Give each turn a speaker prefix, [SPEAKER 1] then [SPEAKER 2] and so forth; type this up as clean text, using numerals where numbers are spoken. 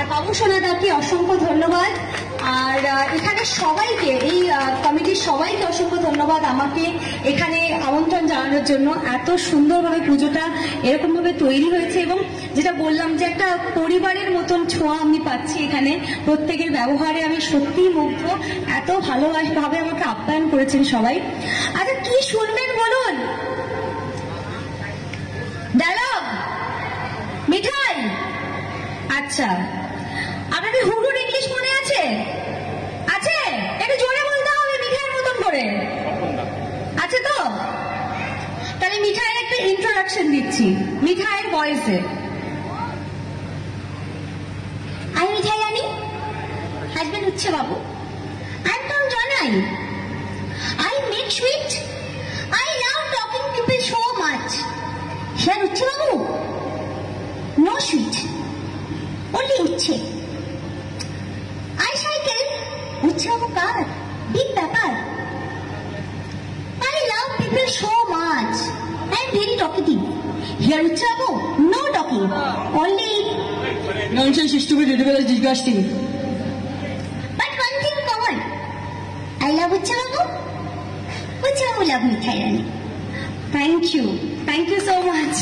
[SPEAKER 1] আর বাবু সোনাদাকে অসংখ্য ধন্যবাদ। আর এখানে সবাইকে, এই কমিটির সবাইকে অসংখ্য ধন্যবাদ আমাকে এখানে আমন্ত্রণ জানানোর জন্য। এত সুন্দরভাবে পুজোটা এরকম ভাবে তৈরি হয়েছে এবং যেটা বললাম যে একটা পরিবারের মতন ছোঁয়া আমি পাচ্ছি এখানে। প্রত্যেকের ব্যবহারে আমি সত্যিই মুগ্ধ। এত ভালোভাবে আমাকে আপ্যায়ন করেছেন সবাই। আচ্ছা, কি শুনবেন বলুন? ডায়লগ, মিঠাই? আচ্ছা, আপনাদের হুড়ুর ইংলিশ মনে আছে? আছে? একটু জোরে বলতে হবে মিঠাইয়ের মতন করে। আছে তো? তাহলে মিঠাইয়ের একটা ইন্ট্রোডাকশন দিচ্ছি মিঠাইয়ের ভয়েসে। আমি মিঠাই রানী, হাজবেন্ড হচ্ছে বাবু। আই এম ফ্রম জনাই। I make sweet. I love talking people so much. Here উচ্ছে বাবু, no sweet, only উচ্ছে। I cycle, উচ্ছে বাবু কার? বিগ ব্যাপার। I love people so much. I am very talkative. Here উচ্ছে বাবু, no talking, only
[SPEAKER 2] nonsense, stupid, ridiculous, disgusting.
[SPEAKER 1] But one thing common. I love উচ্ছে বাবু, উচ্ছে বাবু love Mithai Rani. Thank you so much.